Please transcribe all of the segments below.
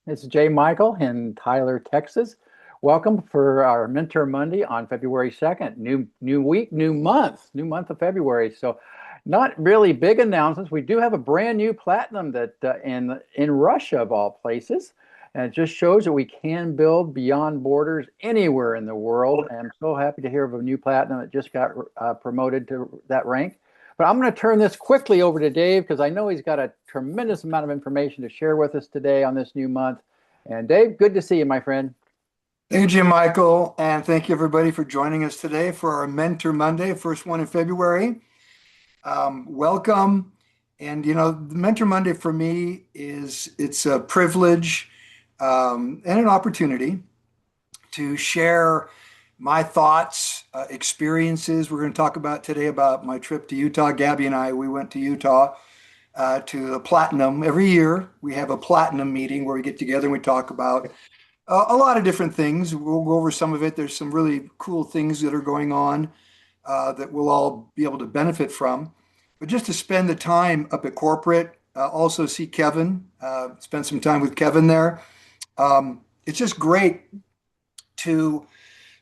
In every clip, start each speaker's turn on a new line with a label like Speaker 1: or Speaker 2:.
Speaker 1: It's Jay Michael in Tyler, Texas. Welcome for our Mentor Monday on February 2nd. New week, new month of February. So not really big announcements. We do have a brand new platinum that in Russia of all places. And it just shows that we can build beyond borders anywhere in the world. And I'm so happy to hear of a new platinum that just got promoted to that rank. But I'm going to turn this quickly over to Dave because I know he's got a tremendous amount of information to share with us today on this new month. And Dave, good to see you, my friend.
Speaker 2: Thank you, Jim Michael, and thank you everybody for joining us today for our Mentor Monday, first one in February. Welcome. And the Mentor Monday for me it's a privilege and an opportunity to share my thoughts, experiences. We're going to talk about today about my trip to Utah. Gabby and I, we went to Utah to the Platinum. Every year we have a Platinum meeting where we get together and we talk about a lot of different things. We'll go over some of it. There's some really cool things that are going on that we'll all be able to benefit from. But just to spend the time up at corporate, also see Kevin, spend some time with Kevin there. It's just great to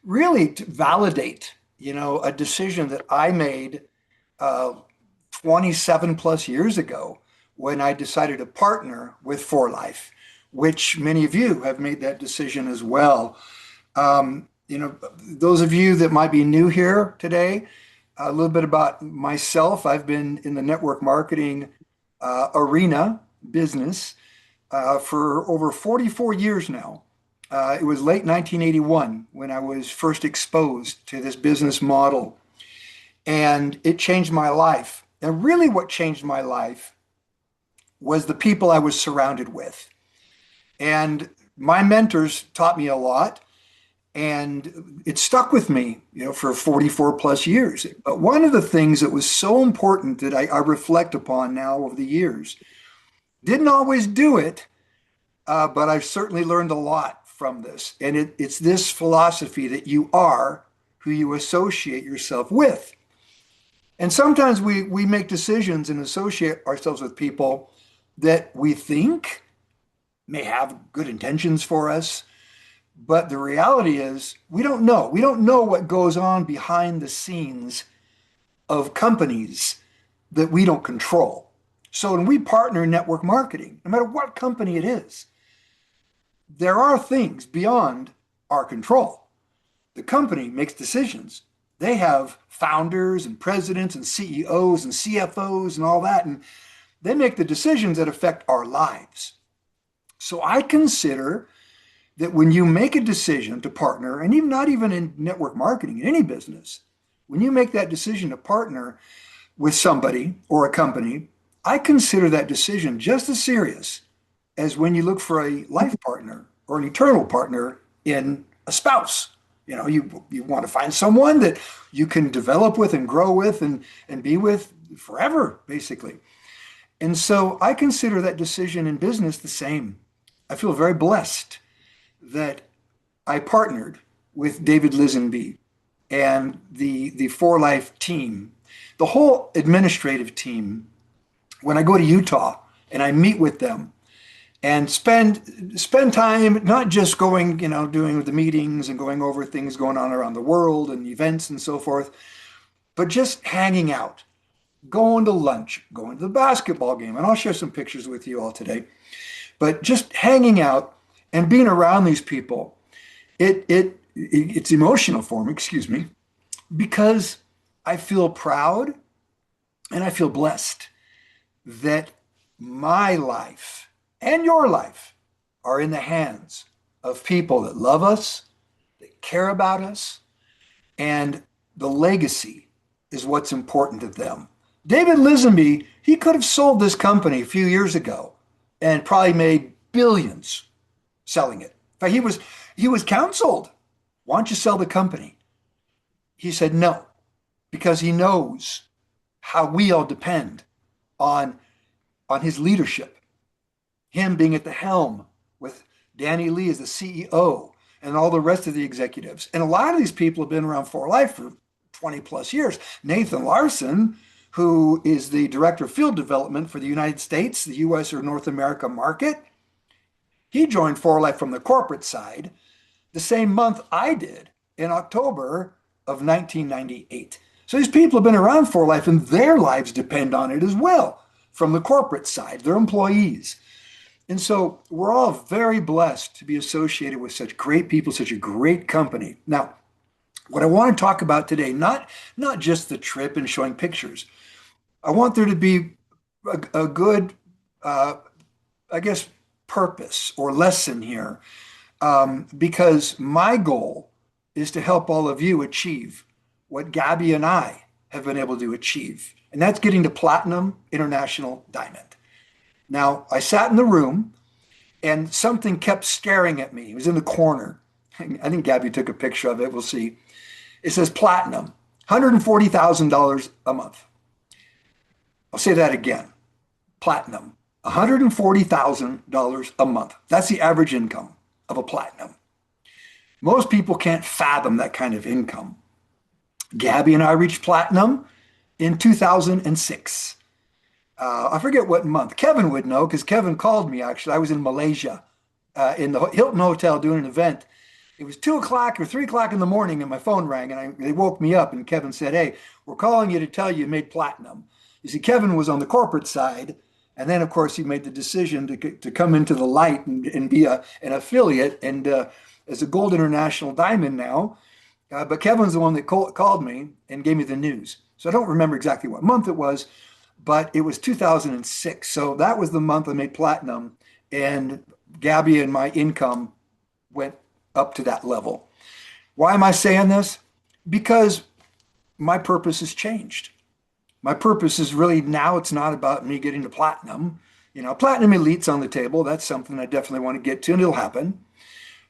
Speaker 2: really to validate, a decision that I made uh, 27 plus years ago when I decided to partner with For Life, which many of you have made that decision as well. Those of you that might be new here today, a little bit about myself. I've been in the network marketing arena business for over 44 years now. It was late 1981 when I was first exposed to this business model, and it changed my life. And really, what changed my life was the people I was surrounded with. And my mentors taught me a lot, and it stuck with me, for 44 plus years. But one of the things that was so important that I reflect upon now over the years, didn't always do it, but I've certainly learned a lot from this. And it's this philosophy that you are who you associate yourself with. And sometimes we make decisions and associate ourselves with people that we think may have good intentions for us. But the reality is, we don't know. We don't know what goes on behind the scenes of companies that we don't control. So when we partner in network marketing, no matter what company it is, there are things beyond our control. The company makes decisions. They have founders and presidents and CEOs and CFOs and all that, and they make the decisions that affect our lives. So I consider that when you make a decision to partner, and even not even in network marketing, in any business, when you make that decision to partner with somebody or a company, I consider that decision just as serious as when you look for a life partner or an eternal partner in a spouse. You want to find someone that you can develop with and grow with and be with forever, basically. And so I consider that decision in business the same. I feel very blessed that I partnered with David Lisenby and the For Life team, the whole administrative team. When I go to Utah and I meet with them and spend time not just going, doing the meetings and going over things going on around the world and events and so forth, but just hanging out, going to lunch, going to the basketball game. And I'll share some pictures with you all today. But just hanging out and being around these people, it's emotional for me, excuse me, because I feel proud and I feel blessed that my life and your life are in the hands of people that love us, that care about us, and the legacy is what's important to them. David Lisenby, he could have sold this company a few years ago and probably made billions selling it. In fact, he was counseled, why don't you sell the company? He said no, because he knows how we all depend on, on his leadership, him being at the helm with Danny Lee as the CEO and all the rest of the executives. And a lot of these people have been around for life for 20 plus years. Nathan Larson, who is the director of field development for the United States, the US or North America market, He joined For Life from the corporate side the same month I did in October of 1998. So these people have been around For Life and their lives depend on it as well from the corporate side, their employees. And so we're all very blessed to be associated with such great people, such a great company. Now, what I want to talk about today, not just the trip and showing pictures. I want there to be a good, uh, I guess, purpose or lesson here, because my goal is to help all of you achieve what Gabby and I have been able to achieve, and that's getting to platinum international diamond. Now, I sat in the room and something kept staring at me. It was in the corner. I think Gabby took a picture of it. We'll see. It says platinum, $140,000 a month. I'll say that again. Platinum, $140,000 a month. That's the average income of a platinum. Most people can't fathom that kind of income. Gabby and I reached platinum in 2006. I forget what month. Kevin would know because Kevin called me actually. I was in Malaysia in the Hilton Hotel doing an event. It was 2 o'clock or 3 o'clock in the morning and my phone rang and they woke me up and Kevin said, "Hey, we're calling you to tell you made platinum." You see, Kevin was on the corporate side. And then, of course, he made the decision to come into the light and be an affiliate and as a Gold International Diamond now. But Kevin's the one that called me and gave me the news. So I don't remember exactly what month it was, but it was 2006. So that was the month I made platinum. And Gabby and my income went up to that level. Why am I saying this? Because my purpose has changed. My purpose is really now it's not about me getting to platinum. You know, platinum elite's on the table. That's something I definitely want to get to, and it'll happen.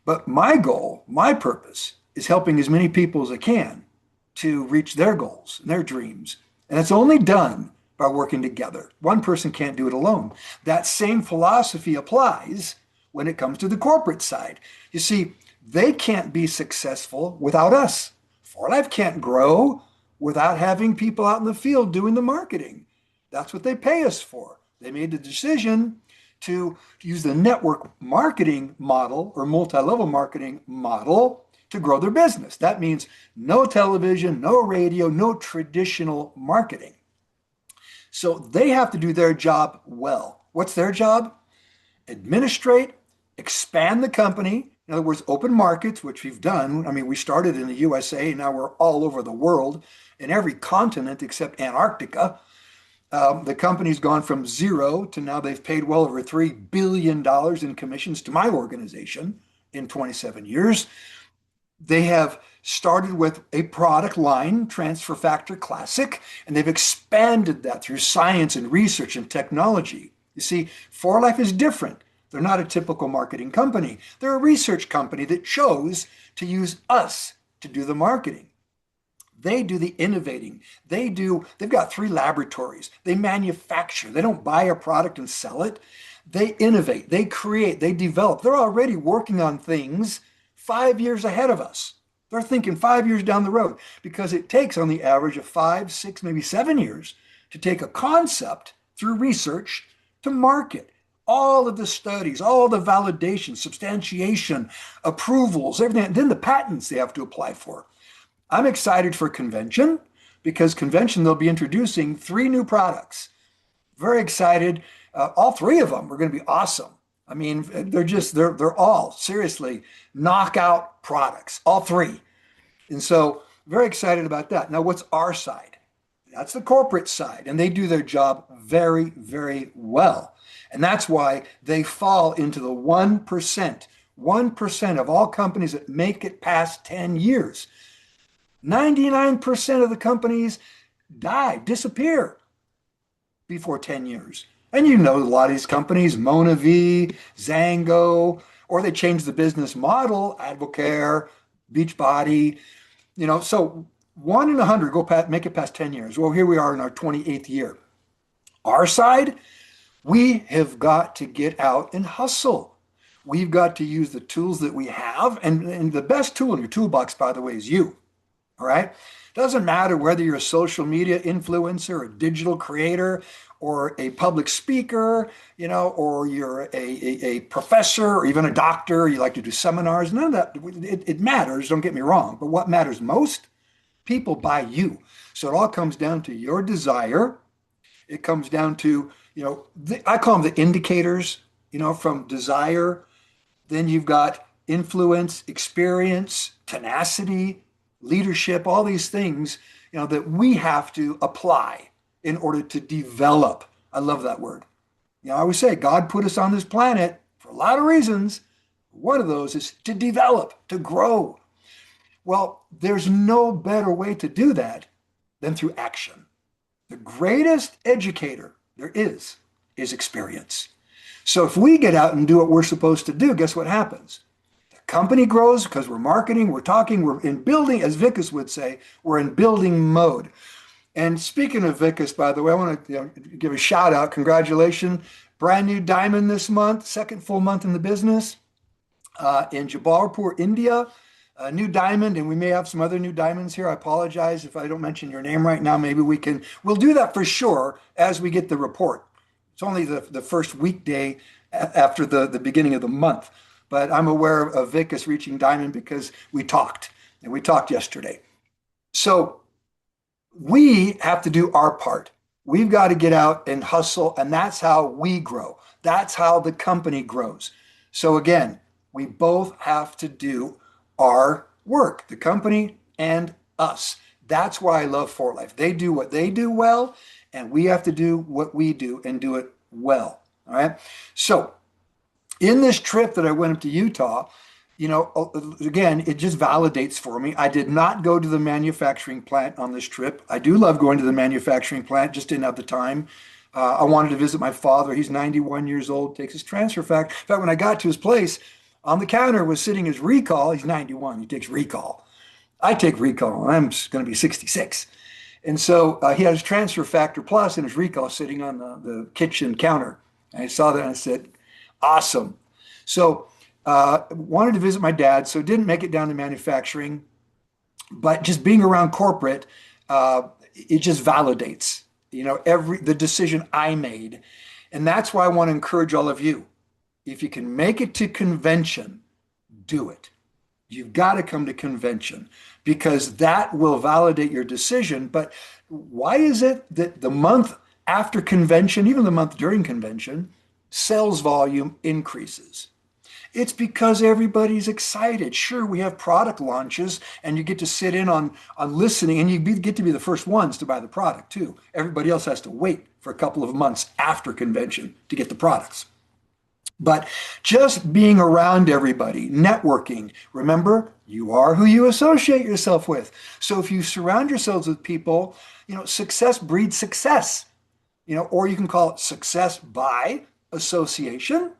Speaker 2: But my goal, my purpose, is helping as many people as I can to reach their goals and their dreams. And it's only done by working together. One person can't do it alone. That same philosophy applies when it comes to the corporate side. You see, they can't be successful without us. For Life can't grow without having people out in the field doing the marketing. That's what they pay us for. They made the decision to use the network marketing model or multi-level marketing model to grow their business. That means no television, no radio, no traditional marketing. So they have to do their job well. What's their job? Administrate, expand the company. In other words, open markets, which we've done. I mean, we started in the USA, now we're all over the world, in every continent except Antarctica. The company's gone from zero to now they've paid well over $3 billion in commissions to my organization in 27 years. They have started with a product line, Transfer Factor Classic, and they've expanded that through science and research and technology. You see, For Life is different. They're not a typical marketing company. They're a research company that chose to use us to do the marketing. They do the innovating. They've got 3 laboratories. They manufacture. They don't buy a product and sell it. They innovate, they create, they develop. They're already working on things 5 years ahead of us. They're thinking 5 years down the road because it takes on the average of 5, 6, maybe 7 years to take a concept through research to market. All of the studies, all the validation, substantiation, approvals, everything, then the patents they have to apply for. I'm excited for convention because convention they'll be introducing 3 new products. Very excited. All 3 of them are going to be awesome. I mean, they're all seriously knockout products, all 3. And so very excited about that. Now, what's our side? That's the corporate side, and they do their job very, very well. And that's why they fall into the 1%. 1% of all companies that make it past 10 years. 99% of the companies disappear before 10 years. And you know a lot of these companies, MonaV, Zango, or they change the business model, Advocare, Beachbody, so 1 in 100 make it past 10 years. Well, here we are in our 28th year. Our side, we have got to get out and hustle. We've got to use the tools that we have. And the best tool in your toolbox, by the way, is you. All right? Doesn't matter whether you're a social media influencer, a digital creator, or a public speaker, or you're a professor or even a doctor, you like to do seminars. None of that, it matters, don't get me wrong. But what matters most? People buy you. So it all comes down to your desire. It comes down to, I call them the indicators, from desire. Then you've got influence, experience, tenacity, leadership, all these things, that we have to apply in order to develop. I love that word. I always say God put us on this planet for a lot of reasons. One of those is to develop, to grow. Well, there's no better way to do that than through action. The greatest educator there is experience. So if we get out and do what we're supposed to do, guess what happens? The company grows because we're marketing, we're talking, we're in building, as Vickers would say, we're in building mode. And speaking of Vickers, by the way, I want to give a shout out. Congratulations. Brand new diamond this month, second full month in the business in Jabalpur, India. A new diamond, and we may have some other new diamonds here. I apologize if I don't mention your name right now. Maybe we'll do that for sure as we get the report. It's only the first weekday after the beginning of the month. But I'm aware of Vickers reaching diamond because we talked, and we talked yesterday. So we have to do our part. We've got to get out and hustle, and that's how we grow. That's how the company grows. So again, we both have to do our work, the company and us. That's why I love For Life. They do what they do well, and we have to do what we do and do it well. All right. So in this trip that I went up to Utah, again, it just validates for me. I did not go to the manufacturing plant on this trip. I do love going to the manufacturing plant, just didn't have the time. I wanted to visit my father. He's 91 years old, takes his transfer fact. In fact, when I got to his place, on the counter was sitting his recall. He's 91. He takes recall. I take recall. I'm going to be 66. And so he had his transfer factor plus and his recall sitting on the kitchen counter. And I saw that and I said, awesome. So wanted to visit my dad, so didn't make it down to manufacturing. But just being around corporate, it just validates, the decision I made. And that's why I want to encourage all of you. If you can make it to convention, do it. You've got to come to convention because that will validate your decision. But why is it that the month after convention, even the month during convention, sales volume increases? It's because everybody's excited. Sure, we have product launches and you get to sit in on listening and get to be the first ones to buy the product too. Everybody else has to wait for a couple of months after convention to get the products. But just being around everybody, networking, remember, you are who you associate yourself with. So if you surround yourselves with people, success breeds success, or you can call it success by association.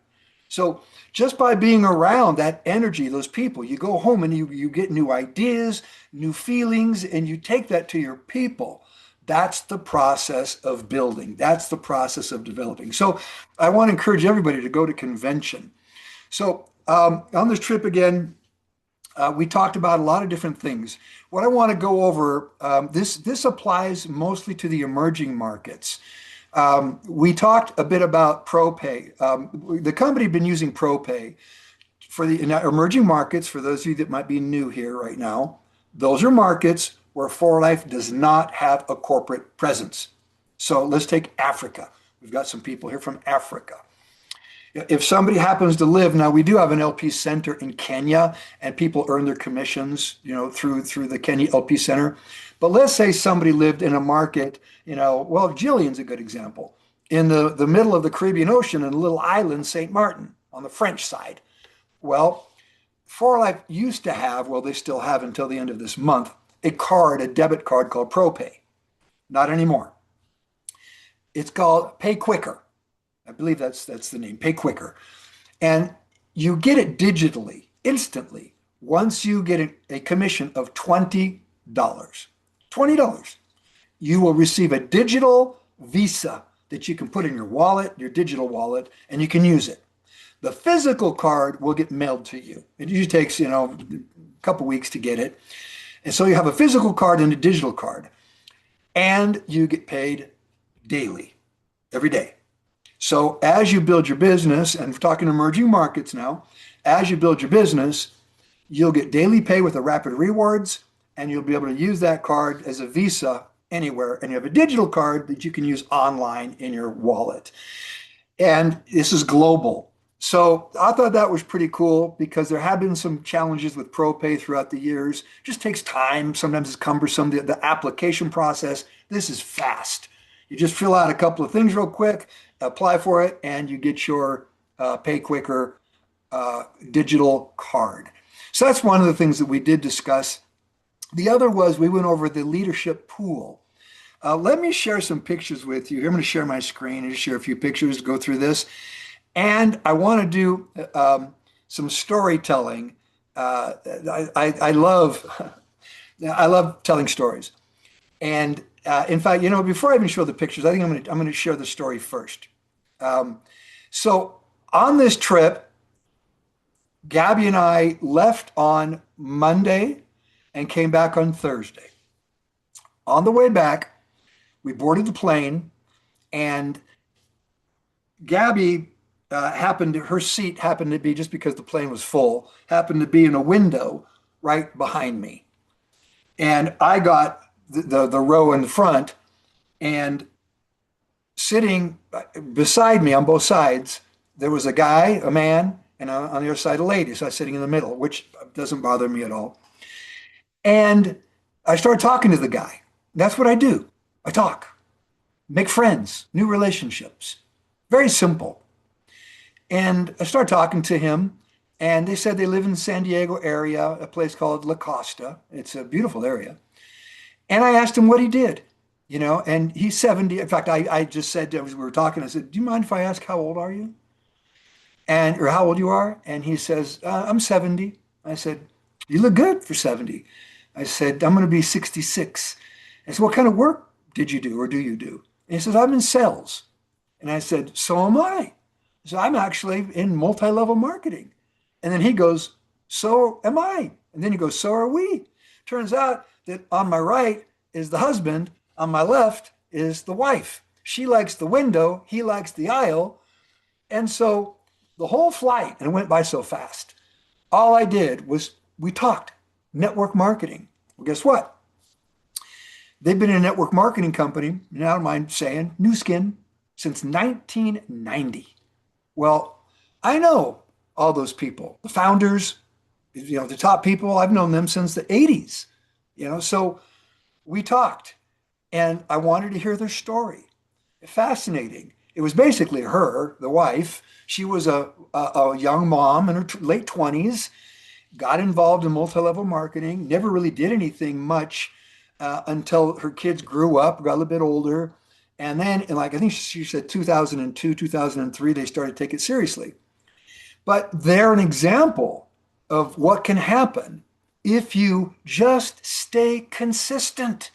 Speaker 2: So just by being around that energy, those people, you go home and you get new ideas, new feelings, and you take that to your people. That's the process of building. That's the process of developing. So I want to encourage everybody to go to convention. So on this trip again, we talked about a lot of different things. What I want to go over, this applies mostly to the emerging markets. We talked a bit about ProPay. The company had been using ProPay for the emerging markets. For those of you that might be new here right now, those are markets where For Life does not have a corporate presence. So let's take Africa. We've got some people here from Africa. If somebody happens to live, now we do have an LP center in Kenya and people earn their commissions, through the Kenya LP center. But let's say somebody lived in a market, well, Jillian's a good example, in the middle of the Caribbean Ocean in a little island, St. Martin, on the French side. Well, For Life used to have, well, they still have until the end of this month, a debit card called ProPay. Not anymore. It's called Pay Quicker. I believe that's the name, Pay Quicker. And you get it digitally, instantly, once you get a commission of $20. $20. You will receive a digital Visa that you can put in your wallet, your digital wallet, and you can use it. The physical card will get mailed to you. It usually takes, a couple weeks to get it. And so you have a physical card and a digital card, and you get paid daily. every day. So as you build your business, and we're talking emerging markets now, as you build your business, you'll get daily pay with the rapid rewards, and you'll be able to use that card as a Visa anywhere. And you have a digital card that you can use online in your wallet. And this is global. So I thought that was pretty cool because there have been some challenges with ProPay throughout the years. It just takes time. Sometimes it's cumbersome. The application process. This is fast. You just fill out a couple of things real quick, apply for it, and you get your Pay Quicker digital card. So that's one of the things that we did discuss. The other was we went over the leadership pool. Let me share some pictures with you. I'm going to share my screen and share a few pictures, go through this. And I want to do some storytelling. I love I love telling stories. And in fact, before I even show the pictures, I think I'm going to share the story first. So on this trip, Gabby and I left on Monday and came back on Thursday. On the way back, we boarded the plane, and Gabby her seat happened to be, just because the plane was full, happened to be in a window right behind me. And I got the row in the front, and sitting beside me on both sides, there was a guy, a man, and on the other side, a lady. So I was sitting in the middle, which doesn't bother me at all. And I started talking to the guy. That's what I do. I talk, make friends, new relationships. Very simple. And I started talking to him, and they said they live in the San Diego area, a place called La Costa. It's a beautiful area. And I asked him what he did, and he's 70. In fact, I just said, as we were talking, I said, do you mind if I ask how old are you? Or how old you are? And he says, I'm 70. I said, you look good for 70. I said, I'm going to be 66. I said, what kind of work did you do or do you do? And he says, I'm in sales. And I said, so am I. So I'm actually in multi-level marketing. And then he goes, so am I. And then he goes, so are we. Turns out that on my right is the husband, on my left is the wife. She likes the window, he likes the aisle. And so the whole flight, and it went by so fast, all I did was we talked network marketing. Well, guess what? They've been in a network marketing company, now I don't mind saying, new skin, since 1990. Well, I know all those people, the founders, the top people. I've known them since the 80s. So we talked, and I wanted to hear their story. Fascinating. It was basically her, the wife. She was a young mom in her late 20s, got involved in multi-level marketing, never really did anything much until her kids grew up, got a little bit older. And then, I think she said 2002, 2003, they started to take it seriously. But they're an example of what can happen if you just stay consistent.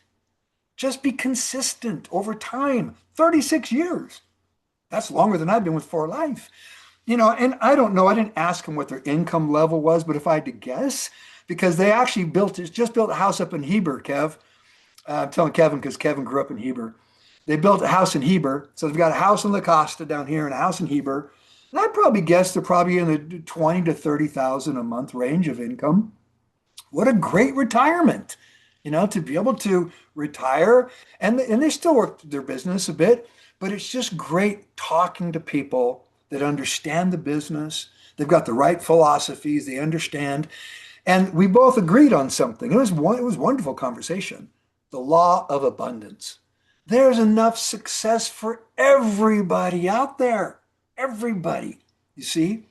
Speaker 2: Just be consistent over time. 36 years. That's longer than I've been with For Life. And I don't know, I didn't ask them what their income level was, but if I had to guess, because they actually just built a house up in Heber, Kev. I'm telling Kevin because Kevin grew up in Heber. They built a house in Heber. So they've got a house in La Costa down here and a house in Heber. And I'd probably guess they're probably in the 20 to 30,000 a month range of income. What a great retirement, to be able to retire. And they still work their business a bit, but it's just great talking to people that understand the business. They've got the right philosophies. They understand. And we both agreed on something. It was wonderful conversation. The law of abundance. There's enough success for everybody out there. Everybody, you see?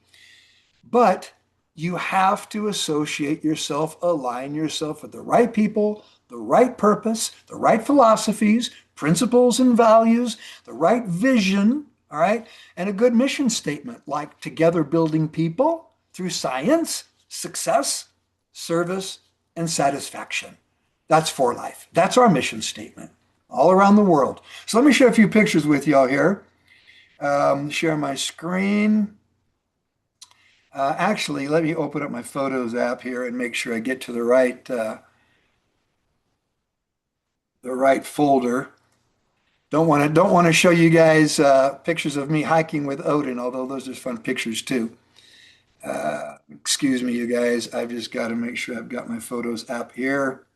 Speaker 2: But you have to associate yourself, align yourself with the right people, the right purpose, the right philosophies, principles and values, the right vision, all right? And a good mission statement like together building people through science, success, service, and satisfaction. That's For Life. That's our mission statement all around the world. So let me share a few pictures with y'all here. Share my screen. Actually, let me open up my Photos app here and make sure I get to the right folder. Don't want to show you guys pictures of me hiking with Odin, although those are fun pictures too. Excuse me, you guys. I've just got to make sure I've got my photos app here.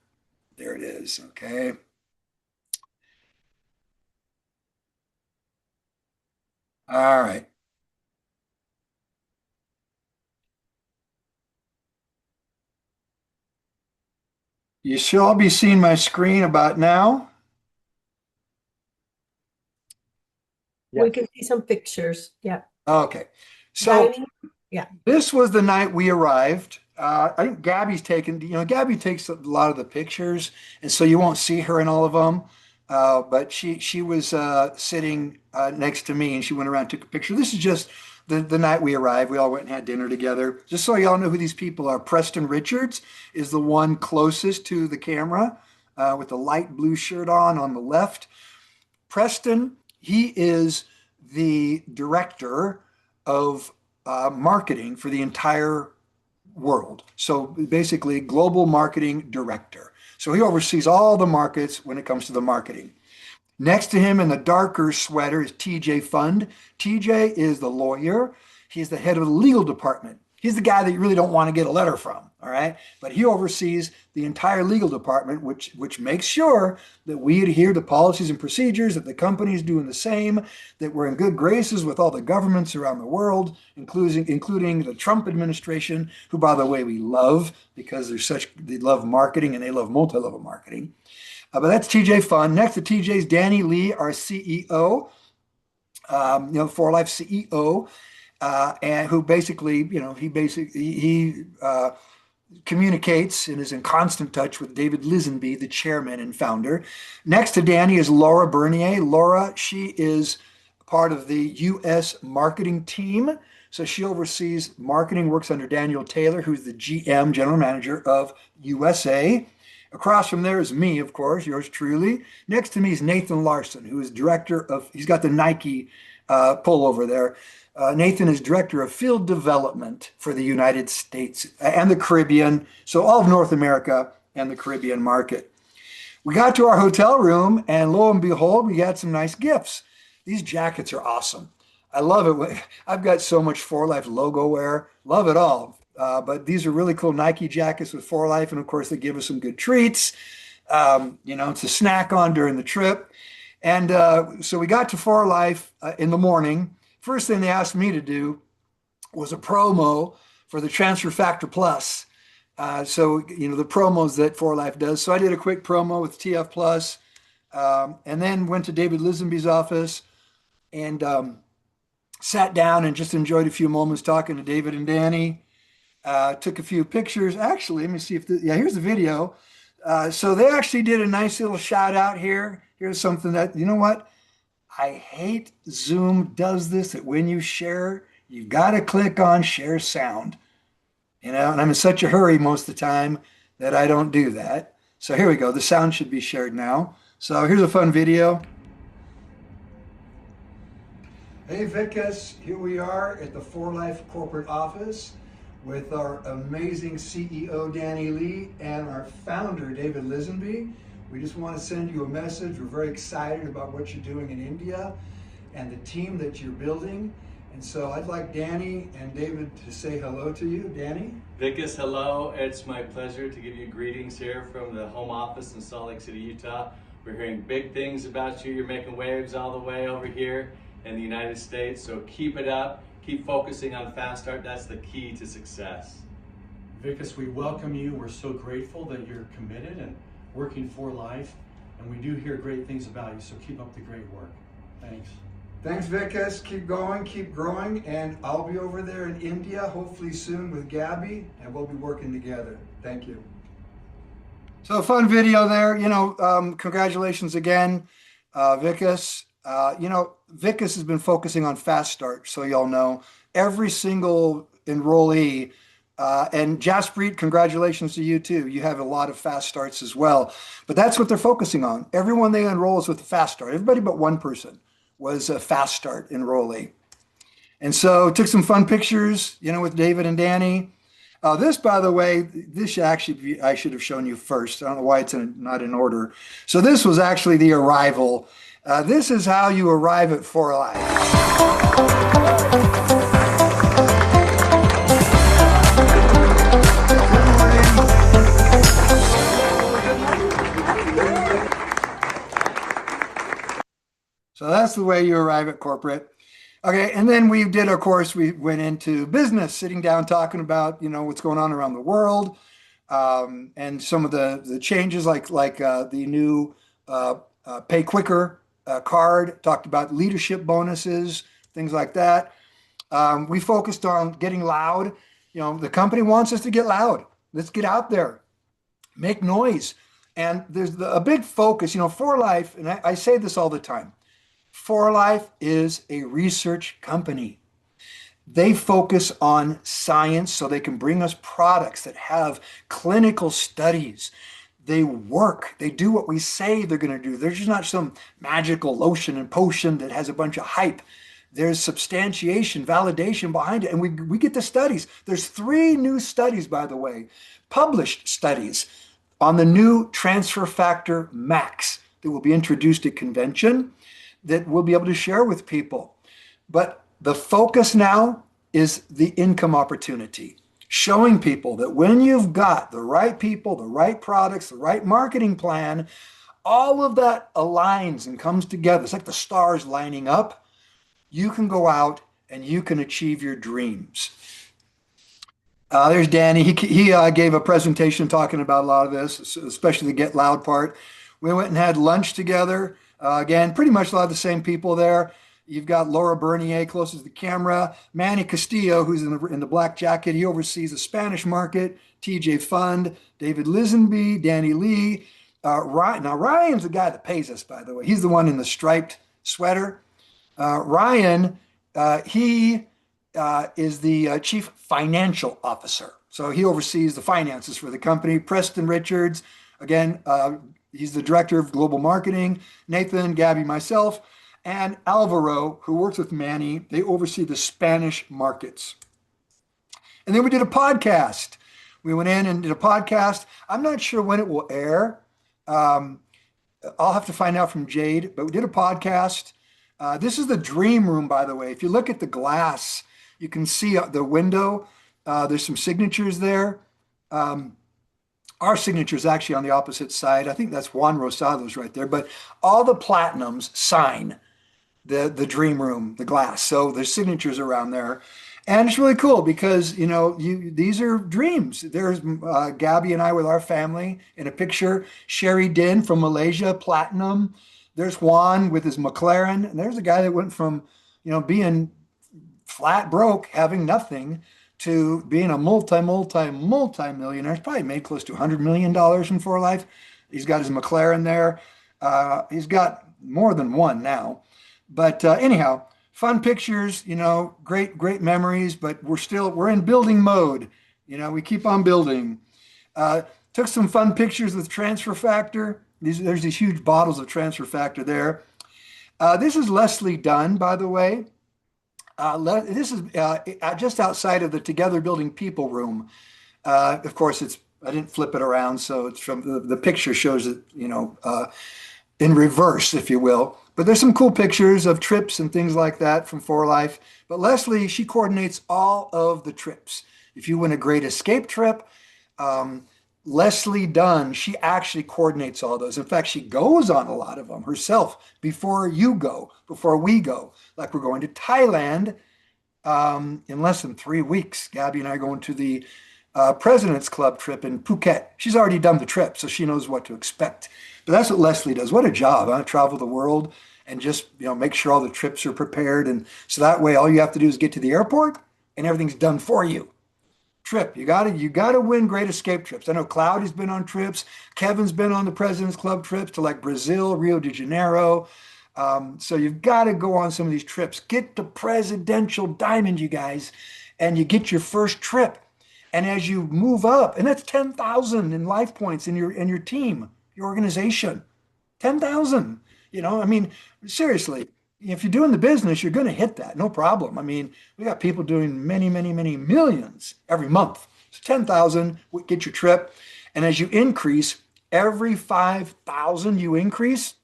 Speaker 2: There it is. Okay. All right. You should all be seeing my screen about now.
Speaker 3: We
Speaker 1: Yes.
Speaker 3: can see some pictures. Yeah.
Speaker 2: Okay. So
Speaker 3: Dining. Yeah.
Speaker 2: this was the night we arrived. I think Gabby's taken, Gabby takes a lot of the pictures, and so you won't see her in all of them. But she was sitting next to me, and she went around and took a picture. This is just the night we arrived. We all went and had dinner together. Just so y'all know who these people are, Preston Richards is the one closest to the camera with the light blue shirt on the left. Preston, he is the director of marketing for the entire world. So basically, global marketing director. So he oversees all the markets when it comes to the marketing. Next to him in the darker sweater is TJ Fund. TJ is the lawyer. He's the head of the legal department. He's the guy that you really don't want to get a letter from, all right? But he oversees the entire legal department, which makes sure that we adhere to policies and procedures, that the company is doing the same, that we're in good graces with all the governments around the world, including the Trump administration, who, by the way, we love because they love marketing and they love multi-level marketing. But that's TJ Fund. Next to TJ is Danny Lee, our CEO, For Life CEO, and who basically, he communicates and is in constant touch with David Lisenby, the chairman and founder. Next to Danny is Laura Bernier. Laura, she is part of the U.S. marketing team. So she oversees marketing, works under Daniel Taylor, who's the GM, general manager of USA. Across from there is me, of course, yours truly. Next to me is Nathan Larson, who is he's got the Nike pullover there. Nathan is director of field development for the United States and the Caribbean, so all of North America and the Caribbean market. We got to our hotel room, and lo and behold, we got some nice gifts. These jackets are awesome. I love it. I've got so much For Life logo wear. Love it all. But these are really cool Nike jackets with For Life, and of course, they give us some good treats. It's a snack on during the trip. And so we got to For Life in the morning. First thing they asked me to do was a promo for the Transfer Factor Plus. The promos that For Life does. So I did a quick promo with TF Plus, and then went to David Lisenby's office and sat down and just enjoyed a few moments talking to David and Danny. Took a few pictures. Actually, let me see here's the video. So they actually did a nice little shout out here. Here's something that, you know what? I hate Zoom does this, that when you share, you've got to click on share sound. And I'm in such a hurry most of the time that I don't do that. So here we go. The sound should be shared now. So here's a fun video. Hey, Vikas, here we are at the For Life corporate office with our amazing CEO, Danny Lee, and our founder, David Lisenby. We just want to send you a message. We're very excited about what you're doing in India and the team that you're building. And so I'd like Danny and David to say hello to you. Danny?
Speaker 4: Vikas, hello. It's my pleasure to give you greetings here from the home office in Salt Lake City, Utah. We're hearing big things about you. You're making waves all the way over here in the United States. So keep it up. Keep focusing on fast start. That's the key to success.
Speaker 5: Vikas, we welcome you. We're so grateful that you're committed and working for life. And we do hear great things about you. So keep up the great work. Thanks.
Speaker 2: Thanks, Vikas. Keep going, keep growing, and I'll be over there in India, hopefully soon with Gabby, and we'll be working together. Thank you. So a fun video there. Congratulations again, Vikas. Vikas has been focusing on fast start, so y'all know. Every single enrollee, and Jaspreet, congratulations to you too. You have a lot of fast starts as well. But that's what they're focusing on. Everyone they enroll is with a fast start. Everybody but one person was a fast start enrollee. And so took some fun pictures, with David and Danny. This, by the way, I should have shown you first. I don't know why it's not in order. So this was actually the arrival. This is how you arrive at For Life. So that's the way you arrive at corporate. Okay, and then we did, of course, we went into business, sitting down, talking about, what's going on around the world, and some of the changes, like the new Pay Quicker card. Talked about leadership bonuses, things like that. We focused on getting loud. The company wants us to get loud. Let's get out there, make noise. And there's a big focus, For Life, and I say this all the time. For Life is a research company. They focus on science so they can bring us products that have clinical studies. They work. They do what we say they're going to do. There's just not some magical lotion and potion that has a bunch of hype. There's substantiation, validation behind it. And we get the studies. There's 3 new studies, by the way, published studies on the new transfer factor max that will be introduced at convention that we'll be able to share with people. But the focus now is the income opportunity, showing people that when you've got the right people, the right products, the right marketing plan, all of that aligns and comes together. It's like the stars lining up. You can go out and you can achieve your dreams. There's Danny. He gave a presentation talking about a lot of this, especially the get loud part. We went and had lunch together. Again, pretty much a lot of the same people there. You've got Laura Bernier closest to the camera, Manny Castillo, who's in the black jacket. He oversees the Spanish market, TJ Fund, David Lisenby, Danny Lee. Ryan. Now, Ryan's the guy that pays us, by the way. He's the one in the striped sweater. Ryan, he is the chief financial officer. So he oversees the finances for the company. Preston Richards, again, he's the director of global marketing. Nathan, Gabby, myself, and Alvaro, who works with Manny, they oversee the Spanish markets. And then we did a podcast. We went in and did a podcast. I'm not sure when it will air. I'll have to find out from Jade, but we did a podcast. This is the dream room, by the way. If you look at the glass, you can see the window. There's some signatures there. Our signature is actually on the opposite side. I think that's Juan Rosado's right there. But all the platinums sign the dream room, the glass. So there's signatures around there. And it's really cool because, these are dreams. There's Gabby and I with our family in a picture. Sherry Din from Malaysia, platinum. There's Juan with his McLaren. And there's a guy that went from, being flat broke, having nothing, to being a multi-millionaire. He's probably made close to $100 million in For Life.'s got his McLaren there. He's got more than one now. But anyhow, fun pictures, great memories, but we're in building mode. We keep on building. Took some fun pictures with transfer factor. There's these huge bottles of transfer factor there. This is Leslie Dunn, by the way. This is just outside of the Together Building People room. Of course, I didn't flip it around, so it's from the picture shows it, in reverse, if you will. But there's some cool pictures of trips and things like that from For Life. But Leslie, she coordinates all of the trips. If you win a Great Escape trip, Leslie Dunn, she actually coordinates all those. In fact, she goes on a lot of them herself before we go. Like we're going to Thailand in less than 3 weeks. Gabby and I are going to the President's Club trip in Phuket. She's already done the trip, so she knows what to expect. But that's what Leslie does. What a job, huh? Travel the world and just make sure all the trips are prepared. And so that way, all you have to do is get to the airport and everything's done for you. Trip. You gotta win Great Escape trips. I know Cloudy's been on trips. Kevin's been on the President's Club trips to like Brazil, Rio de Janeiro. So you've got to go on some of these trips. Get the Presidential Diamond, you guys, and you get your first trip. And as you move up, and that's 10,000 in life points in your team, your organization, 10,000. Seriously. If you're doing the business, you're going to hit that, no problem. We got people doing many, many, many millions every month. So 10,000, get your trip. And as you increase, every 5,000 you increase,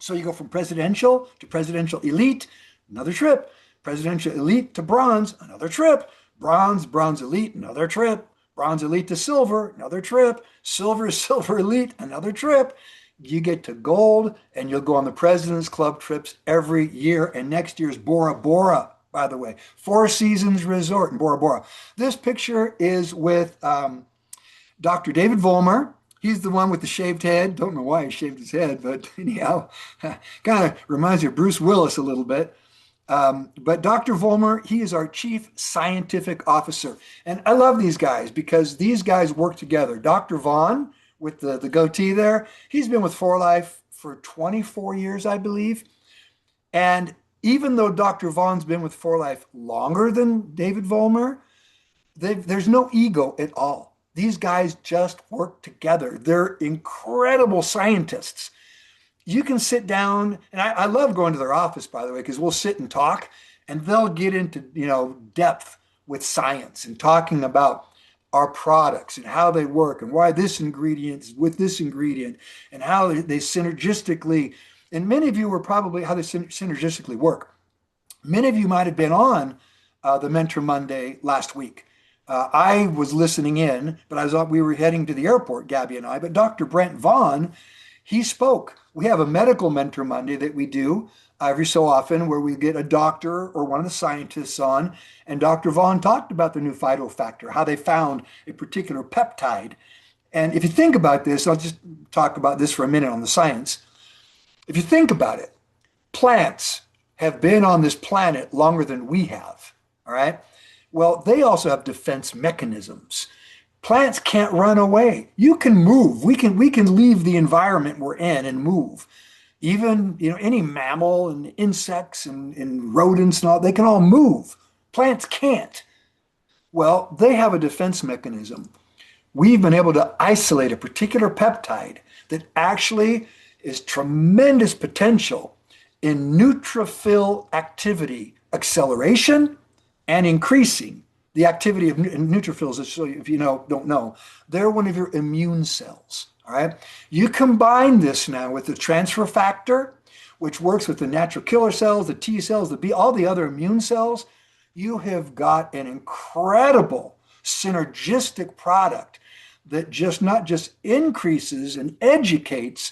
Speaker 2: So you go from presidential to presidential elite, another trip. Presidential elite to bronze, another trip. Bronze, bronze elite, another trip. Bronze elite to silver, another trip. Silver, silver elite, another trip. You get to gold, and you'll go on the President's Club trips every year. And next year's Bora Bora, by the way, Four Seasons Resort in Bora Bora. This picture is with Dr. David Vollmer. He's the one with the shaved head. Don't know why he shaved his head, but anyhow, kind of reminds you of Bruce Willis a little bit. But Dr. Vollmer, he is our chief scientific officer. And I love these guys because these guys work together. Dr. Vaughn, with the goatee there, he's been with 4Life for 24 years, I believe. And even though Dr. Vaughn's been with 4Life longer than David Vollmer, there's no ego at all. These guys just work together. They're incredible scientists. You can sit down, and I love going to their office, by the way, because we'll sit and talk, and they'll get into depth with science and talking about our products and how they work and why this ingredient is with this ingredient and how they synergistically. And many of you were probably how they synergistically work. Many of you might have been on the Mentor Monday last week. I was listening in, but we were heading to the airport, Gabby and I. But Dr. Brent Vaughn, he spoke. We have a medical Mentor Monday that we do every so often where we get a doctor or one of the scientists on. And Dr. Vaughn talked about the new phytofactor, how they found a particular peptide. And if you think about this, I'll just talk about this for a minute on the science. If you think about it, plants have been on this planet longer than we have, all right? Well, they also have defense mechanisms. Plants can't run away. You can move. We can leave the environment we're in and move. Even any mammal and insects and rodents and all, they can all move. Plants can't. Well, they have a defense mechanism. We've been able to isolate a particular peptide that actually is tremendous potential in neutrophil activity acceleration and increasing the activity of neutrophils. So if you don't know, they're one of your immune cells. All right. You combine this now with the transfer factor, which works with the natural killer cells, the T cells, the B, all the other immune cells. You have got an incredible synergistic product that not just increases and educates,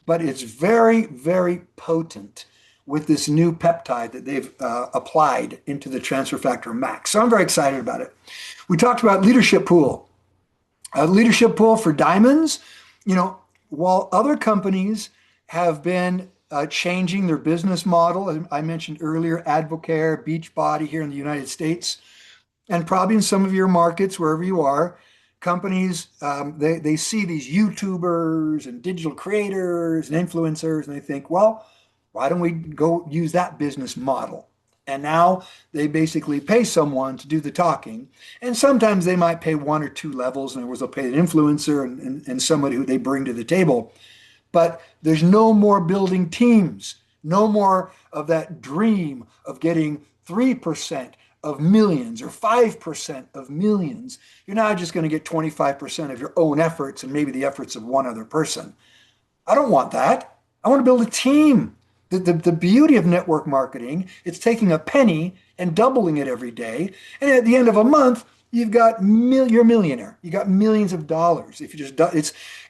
Speaker 2: but it's very, very potent with this new peptide that they've applied into the transfer factor max. So I'm very excited about it. We talked about leadership pool. Leadership pool for diamonds. While other companies have been changing their business model, I mentioned earlier, Advocare, Beachbody here in the United States, and probably in some of your markets, wherever you are, companies, they see these YouTubers and digital creators and influencers, and they think, well, why don't we go use that business model? And now they basically pay someone to do the talking. And sometimes they might pay one or two levels. In other words, they'll pay an influencer and somebody who they bring to the table. But there's no more building teams, no more of that dream of getting 3% of millions or 5% of millions. You're now just going to get 25% of your own efforts and maybe the efforts of one other person. I don't want that. I want to build a team. The beauty of network marketing, it's taking a penny and doubling it every day. And at the end of a month, you've got you're a millionaire. You got millions of dollars. If you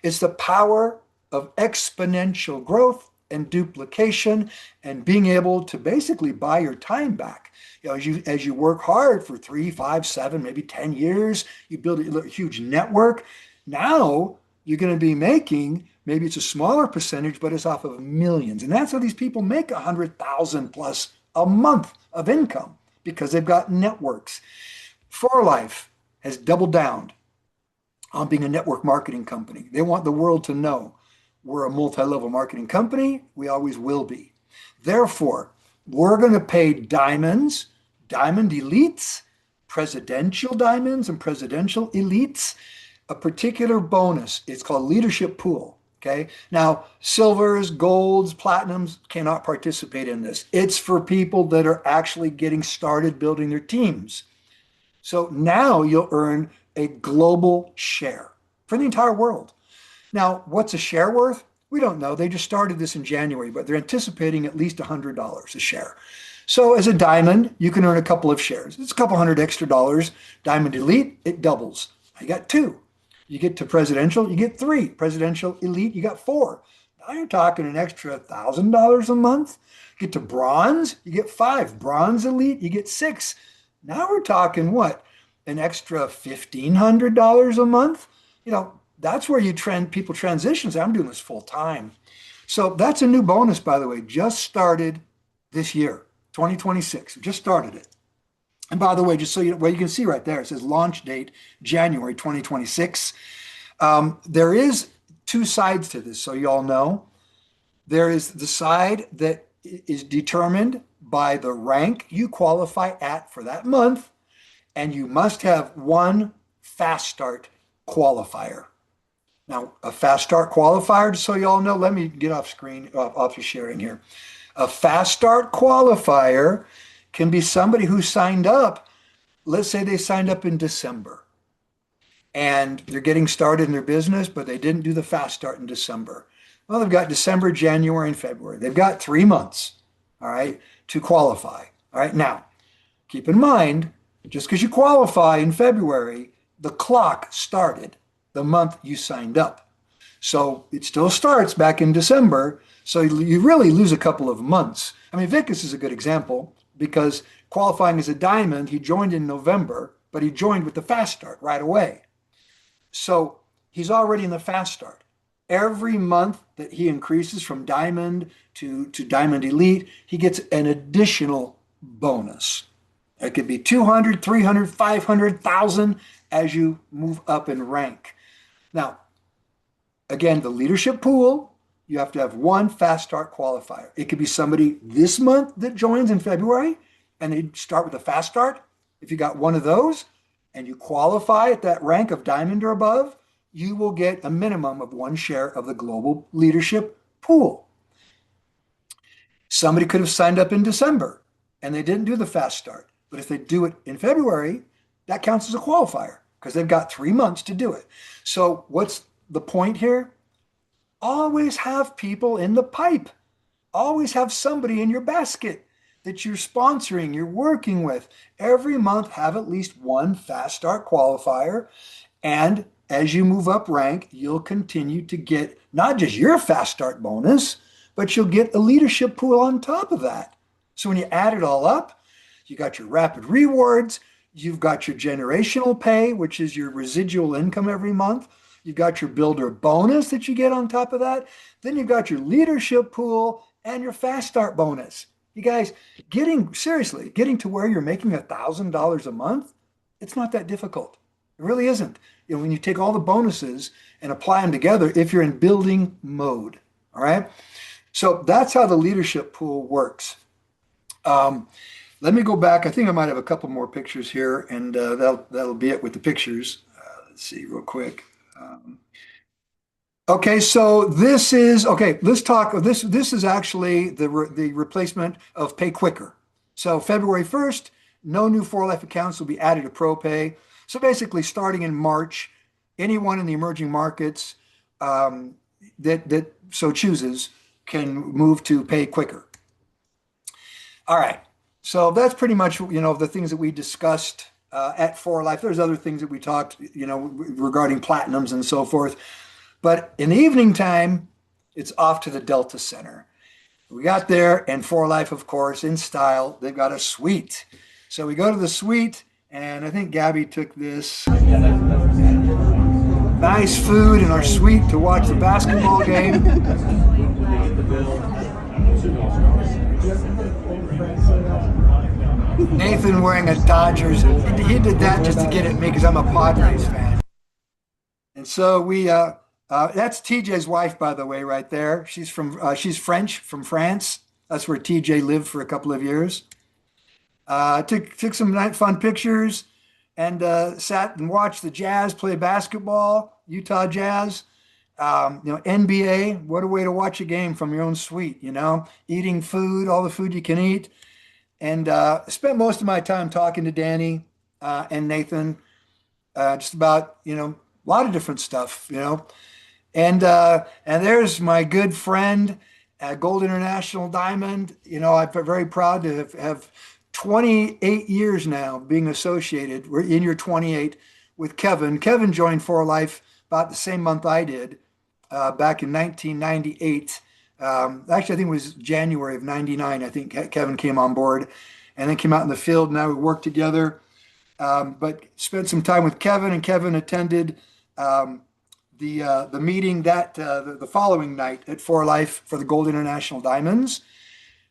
Speaker 2: it's the power of exponential growth and duplication and being able to basically buy your time back. As you work hard for 3, 5, 7, maybe 10 years, you build a huge network. Now you're going to be making, maybe it's a smaller percentage, but it's off of millions. And that's how these people make 100,000 plus a month of income because they've got networks. 4Life has doubled down on being a network marketing company. They want the world to know we're a multi-level marketing company. We always will be. Therefore, we're going to pay diamonds, diamond elites, presidential diamonds and presidential elites, a particular bonus. It's called leadership pool. Okay. Now, silvers, golds, platinums cannot participate in this. It's for people that are actually getting started building their teams. So now you'll earn a global share for the entire world. Now, what's a share worth? We don't know. They just started this in January, but they're anticipating at least $100 a share. So as a diamond, you can earn a couple of shares. It's a couple hundred extra dollars. Diamond Elite, it doubles. You got two. You get to presidential, you get three. Presidential Elite, you got four. Now you're talking an extra $1,000 a month. Get to bronze, you get five. Bronze Elite, you get six. Now we're talking what? An extra $1,500 a month? That's where people transition. Say, I'm doing this full time. So that's a new bonus, by the way, just started this year, 2026. Just started it. And by the way, just so you can see right there, it says launch date January 2026. There is two sides to this, so you all know. There is the side that is determined by the rank you qualify at for that month, and you must have one fast start qualifier. Now, a fast start qualifier, just so you all know, let me get off screen, off your sharing here. A fast start qualifier can be somebody who signed up. Let's say they signed up in December and they're getting started in their business, but they didn't do the fast start in December. Well, they've got December, January, and February. They've got 3 months, all right, to qualify. All right, now, keep in mind, just because you qualify in February, the clock started the month you signed up. So it still starts back in December. So you really lose a couple of months. I mean, Vickers is a good example because qualifying as a diamond, he joined in November, but he joined with the fast start right away. So he's already in the fast start. Every month that he increases from diamond to diamond elite, he gets an additional bonus. It could be 200, 300, 500,000 as you move up in rank. Now, again, the leadership pool, you have to have one fast start qualifier. It could be somebody this month that joins in February and they start with a fast start. If you got one of those and you qualify at that rank of diamond or above, you will get a minimum of one share of the global leadership pool. Somebody could have signed up in December and they didn't do the fast start. But if they do it in February, that counts as a qualifier because they've got 3 months to do it. So what's the point here? Always have people in the pipe. Always have somebody in your basket that you're sponsoring, you're working with. Every month, have at least one fast start qualifier. And as you move up rank, you'll continue to get not just your fast start bonus, but you'll get a leadership pool on top of that. So when you add it all up, you got your rapid rewards, you've got your generational pay, which is your residual income every month. You've got your builder bonus that you get on top of that. Then you've got your leadership pool and your fast start bonus. You guys, getting to where you're making $1,000 a month, it's not that difficult. It really isn't. When you take all the bonuses and apply them together, if you're in building mode, all right? So that's how the leadership pool works. Let me go back. I think I might have a couple more pictures here, and that'll be it with the pictures. Let's see real quick. Okay, so let's talk. This is actually the replacement of Pay Quicker. So February 1st, no new 4Life accounts will be added to ProPay. So basically, starting in March, anyone in the emerging markets that so chooses can move to Pay Quicker. All right. So that's pretty much, the things that we discussed at 4Life. There's other things that we talked, regarding platinums and so forth. But in the evening time, it's off to the Delta Center. We got there, and 4Life, of course, in style, they've got a suite. So we go to the suite, and I think Gabby took this. Nice food in our suite to watch the basketball game. Nathan wearing a Dodgers. He did that just to get at me because I'm a Padres fan. And so that's TJ's wife, by the way, right there. She's French, from France. That's where TJ lived for a couple of years. Took some fun pictures and sat and watched the Jazz play basketball, Utah Jazz. NBA, what a way to watch a game from your own suite, eating food, all the food you can eat. And spent most of my time talking to Danny and Nathan, just about, a lot of different stuff, And there's my good friend at Gold International Diamond. I'm very proud to have 28 years now being associated. We're in year 28 with Kevin. Kevin joined For Life about the same month I did, back in 1998. Actually, I think it was January of 99. I think Kevin came on board and then came out in the field. Now we work together. But spent some time with Kevin, and Kevin attended the meeting the following night at For Life for the Gold International Diamonds.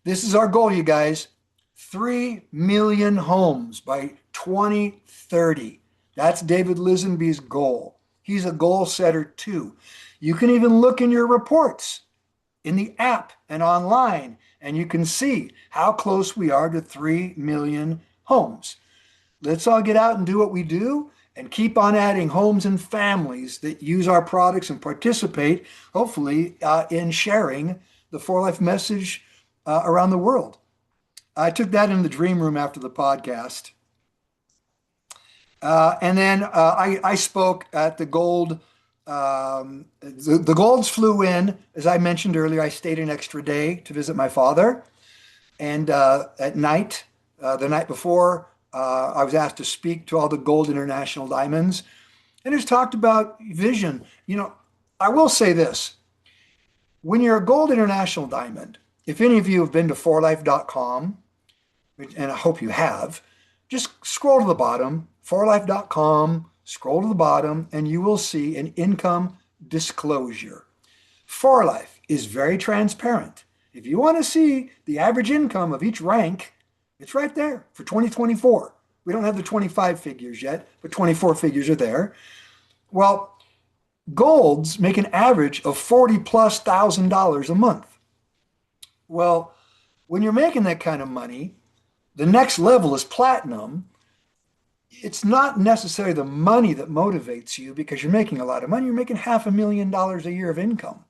Speaker 2: This is our goal, you guys: 3 million homes by 2030. That's David Lisenby's goal. He's a goal setter too. You can even look in your reports in the app and online, and you can see how close we are to 3 million homes. Let's all get out and do what we do and keep on adding homes and families that use our products and participate, hopefully, in sharing the For Life message around the world. I took that in the dream room after the podcast. And then I spoke at the Gold. The Golds flew in, as I mentioned earlier. I stayed an extra day to visit my father. And at night, the night before, I was asked to speak to all the Gold International Diamonds, and it's talked about vision. I will say this: when you're a Gold International Diamond, if any of you have been to forlife.com, and I hope you have, just scroll to the bottom, forlife.com, scroll to the bottom, and you will see an income disclosure. For Life is very transparent. If you want to see the average income of each rank, it's right there for 2024. We don't have the 25 figures yet, but 24 figures are there. Well, golds make an average of $40,000+ a month. Well, when you're making that kind of money, the next level is platinum. It's not necessarily the money that motivates you because you're making a lot of money. You're making $500,000 a year of income.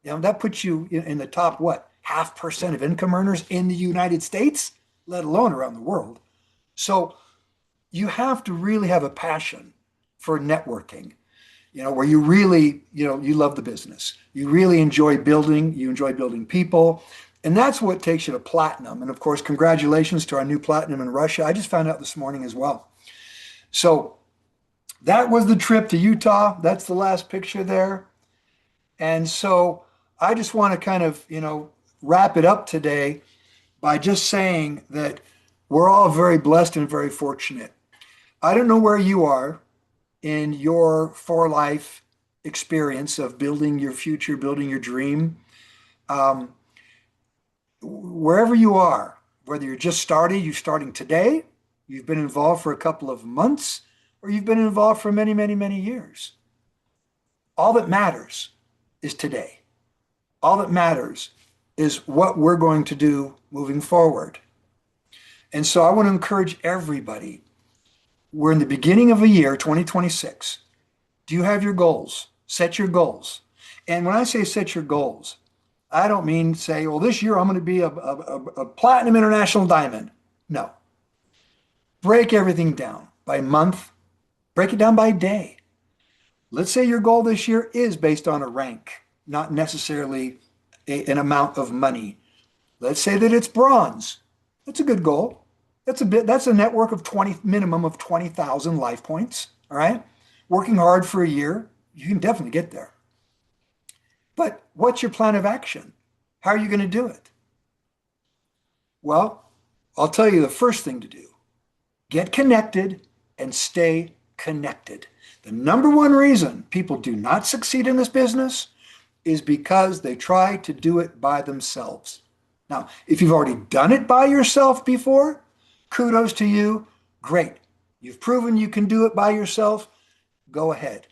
Speaker 2: That puts you in the top, 0.5% of income earners in the United States, let alone around the world. So you have to really have a passion for networking, where you really, you love the business. You really enjoy building people. And that's what takes you to platinum. And of course, congratulations to our new platinum in Russia. I just found out this morning as well. So that was the trip to Utah. That's the last picture there. And so I just want to kind of, wrap it up today by just saying that we're all very blessed and very fortunate. I don't know where you are in your For Life experience of building your future, building your dream. Wherever you are, whether you're starting today, you've been involved for a couple of months, or you've been involved for many, many, many years. All that matters is today. All that matters is what we're going to do moving forward. And so I want to encourage everybody. We're in the beginning of a year, 2026. Do you have your goals? Set your goals. And when I say set your goals, I don't mean say, well, this year I'm going to be a platinum international diamond. No. Break everything down by month. Break it down by day. Let's say your goal this year is based on a rank, not necessarily an amount of money. Let's say that it's bronze. That's a good goal. That's a network of minimum of 20,000 life points. All right. Working hard for a year, you can definitely get there. But what's your plan of action? How are you going to do it? Well, I'll tell you the first thing to do. Get connected and stay connected. The number one reason people do not succeed in this business is because they try to do it by themselves. Now, if you've already done it by yourself before, kudos to you. Great. You've proven you can do it by yourself. Go ahead.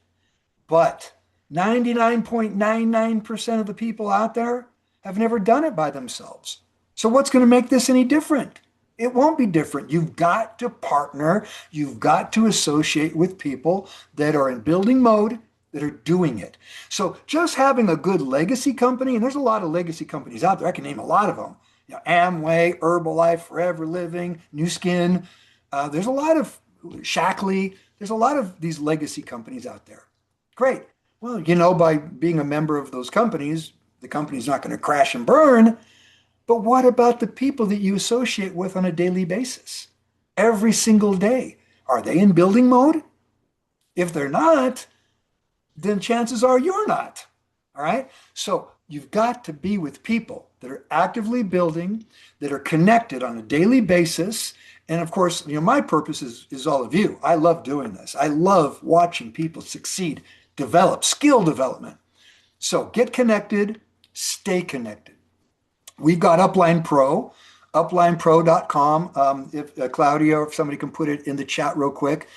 Speaker 2: But 99.99% of the people out there have never done it by themselves. So what's going to make this any different? It won't be different. You've got to partner. You've got to associate with people that are in building mode, that are doing it. So just having a good legacy company, and there's a lot of legacy companies out there. I can name a lot of them. Amway, Herbalife, Forever Living, New Skin. There's a lot of Shackley. There's a lot of these legacy companies out there. Great. Well, by being a member of those companies, the company's not going to crash and burn. But what about the people that you associate with on a daily basis? Every single day. Are they in building mode? If they're not, then chances are you're not. All right. So you've got to be with people that are actively building, that are connected on a daily basis. And of course, my purpose is all of you. I love doing this. I love watching people succeed, develop, skill development. So get connected, stay connected. We've got Upline Pro, uplinepro.com. If Claudia or if somebody can put it in the chat real quick.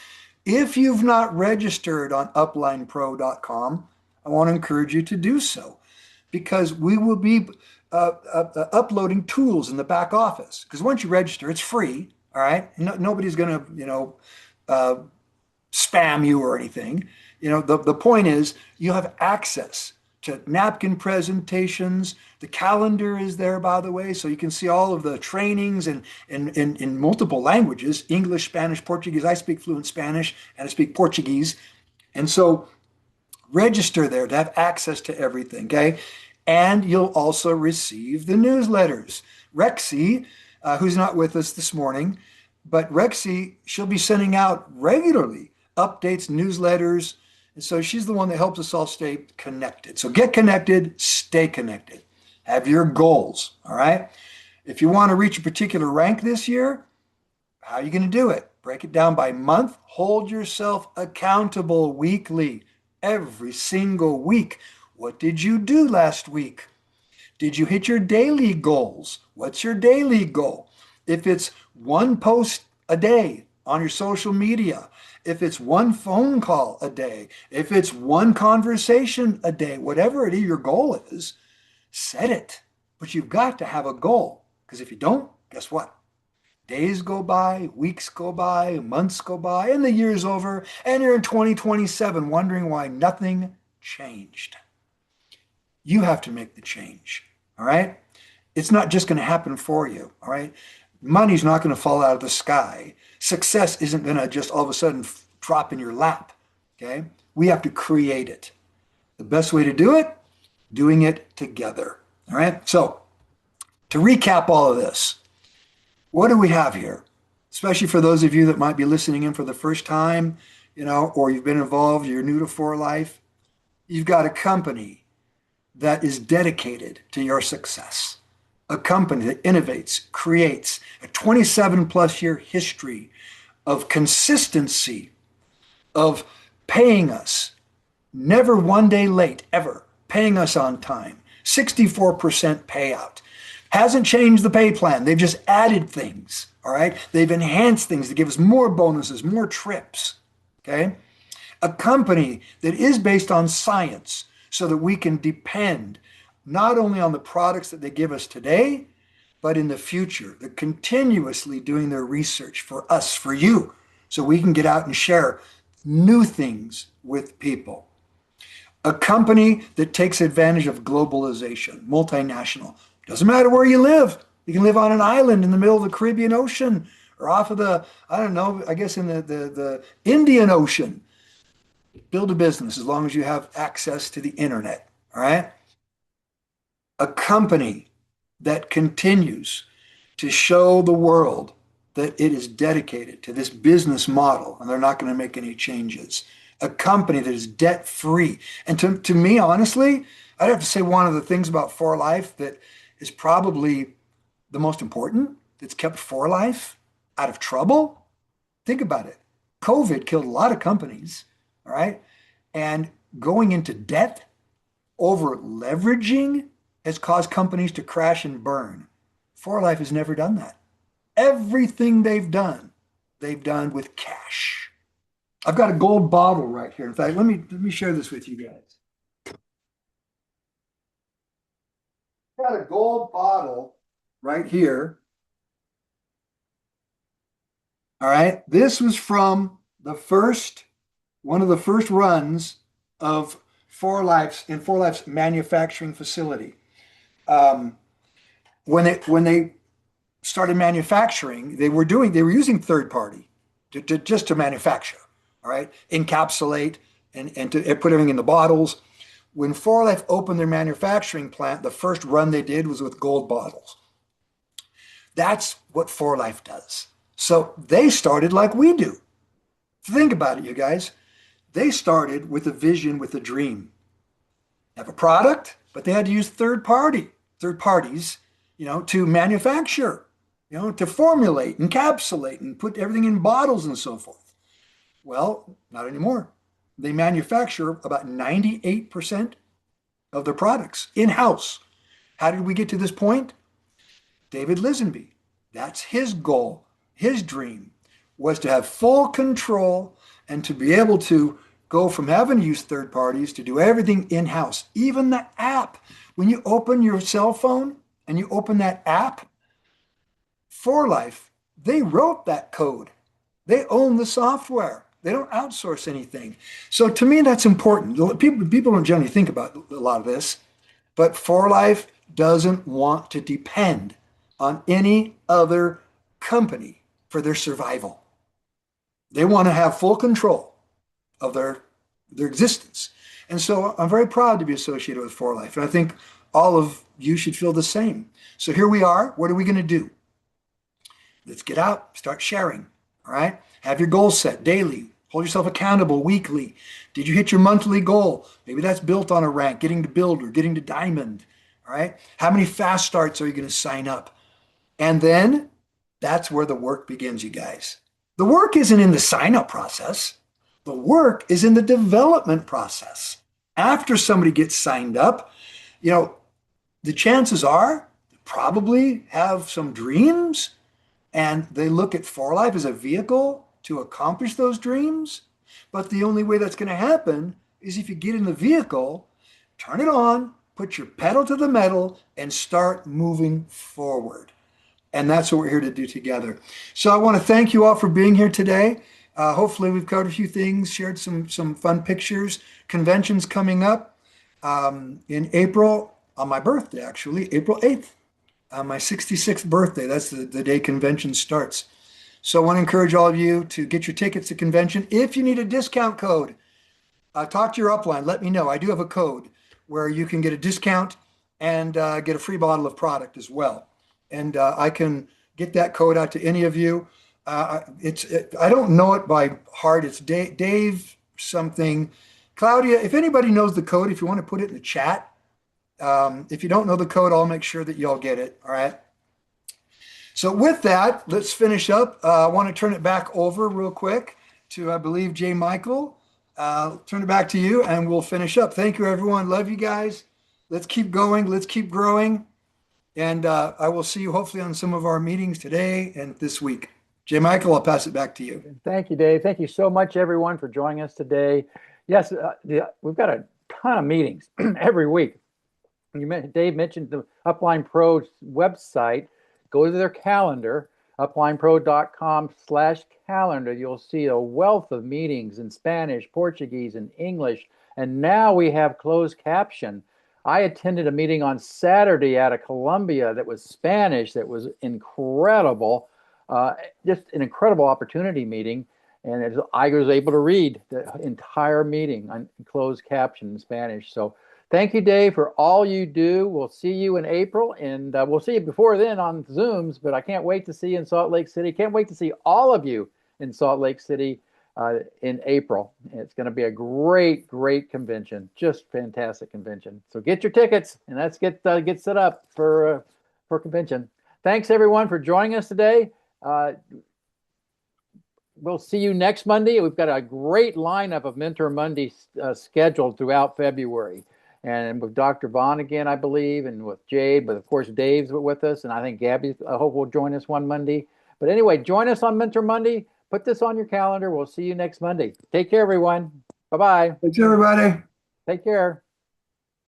Speaker 2: If you've not registered on uplinepro.com, I want to encourage you to do so because we will be uploading tools in the back office. Because once you register, it's free. All right. Nobody's going to, spam you or anything. The point is you have access to napkin presentations. The calendar is there, by the way, so you can see all of the trainings in multiple languages, English, Spanish, Portuguese. I speak fluent Spanish and I speak Portuguese. And so register there to have access to everything, okay? And you'll also receive the newsletters. Rexy, who's not with us this morning, but Rexy, she'll be sending out regularly updates, newsletters. And so she's the one that helps us all stay connected. So get connected, stay connected. Have your goals, all right? If you want to reach a particular rank this year, how are you going to do it? Break it down by month. Hold yourself accountable weekly, every single week. What did you do last week? Did you hit your daily goals? What's your daily goal? If it's one post a day on your social media, if it's one phone call a day, if it's one conversation a day, whatever it is your goal is, set it. But you've got to have a goal because if you don't, guess what? Days go by, weeks go by, months go by, and the year's over, and you're in 2027 wondering why nothing changed. You have to make the change, all right? It's not just going to happen for you, all right? Money's not going to fall out of the sky. Success isn't going to just all of a sudden drop in your lap, okay? We have to create it. The best way to do it, doing it together, all right? So to recap all of this, what do we have here? Especially for those of you that might be listening in for the first time, or you've been involved, you're new to For Life. You've got a company that is dedicated to your success. A company that innovates, creates a 27 plus year history of consistency, of paying us, never one day late, ever, paying us on time, 64% payout. Hasn't changed the pay plan. They've just added things, all right? They've enhanced things to give us more bonuses, more trips, okay? A company that is based on science so that we can depend not only on the products that they give us today, but in the future. They're continuously doing their research for us, for you, so we can get out and share new things with people. A company that takes advantage of globalization, multinational. Doesn't matter where you live. You can live on an island in the middle of the Caribbean Ocean or off of the, I don't know, I guess in the Indian Ocean. Build a business as long as you have access to the internet, all right? A company that continues to show the world that it is dedicated to this business model and they're not going to make any changes. A company that is debt free. And to me, honestly, I'd have to say one of the things about For Life that is probably the most important that's kept For Life out of trouble. Think about it. COVID killed a lot of companies, all right? And going into debt, over leveraging has caused companies to crash and burn. For Life has never done that. Everything they've done with cash. I've got a gold bottle right here. In fact, let me share this with you guys. I've got a gold bottle right here. All right. This was from one of the first runs of For Life's manufacturing facility. When they started manufacturing, they were using third party just to manufacture, all right, encapsulate and to put everything in the bottles. When 4Life opened their manufacturing plant, the first run they did was with gold bottles. That's what 4Life does. So they started like we do. Think about it, you guys. They started with a vision, with a dream. Have a product, but they had to use third parties, to manufacture, to formulate, encapsulate, and put everything in bottles and so forth. Well, not anymore. They manufacture about 98% of their products in-house. How did we get to this point? David Lisenby, that's his goal, his dream was to have full control and to be able to go from having to use third parties to do everything in-house. Even the app, when you open your cell phone and you open that app, 4Life, they wrote that code. They own the software. They don't outsource anything. So to me, that's important. People don't generally think about a lot of this, but 4Life doesn't want to depend on any other company for their survival. They want to have full control of their existence. And so I'm very proud to be associated with 4Life. And I think all of you should feel the same. So here we are. What are we going to do? Let's get out, start sharing. All right. Have your goals set daily. Hold yourself accountable weekly. Did you hit your monthly goal? Maybe that's built on a rank, getting to builder, getting to diamond. All right. How many fast starts are you going to sign up? And then that's where the work begins, you guys. The work isn't in the sign up process. The work is in the development process. After somebody gets signed up, the chances are they probably have some dreams and they look at 4Life as a vehicle to accomplish those dreams. But the only way that's going to happen is if you get in the vehicle, turn it on, put your pedal to the metal, and start moving forward. And that's what we're here to do together. So I want to thank you all for being here today. Hopefully we've covered a few things, shared some fun pictures. Conventions coming up in April, on my birthday, actually, April 8th, my 66th birthday. That's the day convention starts. So I want to encourage all of you to get your tickets to convention. If you need a discount code, talk to your upline. Let me know. I do have a code where you can get a discount and get a free bottle of product as well. And I can get that code out to any of you. I don't know it by heart. It's Dave something. Claudia, if anybody knows the code, if you want to put it in the chat. If you don't know the code, I'll make sure that y'all get it. All right. So with that, let's finish up. I want to turn it back over real quick to, I believe, J. Michael. Turn it back to you and we'll finish up. Thank you, everyone. Love you guys. Let's keep going. Let's keep growing. And I will see you hopefully on some of our meetings today and this week. J. Michael, I'll pass it back to you.
Speaker 1: Thank you, Dave. Thank you so much, everyone, for joining us today. Yes, we've got a ton of meetings every week. Dave mentioned the Upline Pro's website. Go to their calendar, uplinepro.com/calendar. You'll see a wealth of meetings in Spanish, Portuguese, and English. And now we have closed caption. I attended a meeting on Saturday out of Colombia that was Spanish, that was incredible. Just an incredible opportunity meeting. And I was able to read the entire meeting on closed caption in Spanish. So thank you, Dave, for all you do. We'll see you in April, and we'll see you before then on Zooms, but I can't wait to see you in Salt Lake City. Can't wait to see all of you in Salt Lake City in April. It's going to be a great, great convention. Just fantastic convention. So get your tickets, and let's get set up for convention. Thanks, everyone, for joining us today. We'll see you next Monday. We've got a great lineup of Mentor Mondays scheduled throughout February. And with Dr. Vaughn again, I believe, and with Jade, but of course, Dave's with us. And I think Gabby, I hope, will join us one Monday. But anyway, join us on Mentor Monday. Put this on your calendar. We'll see you next Monday. Take care, everyone. Bye-bye.
Speaker 2: Thanks, everybody.
Speaker 1: Take care.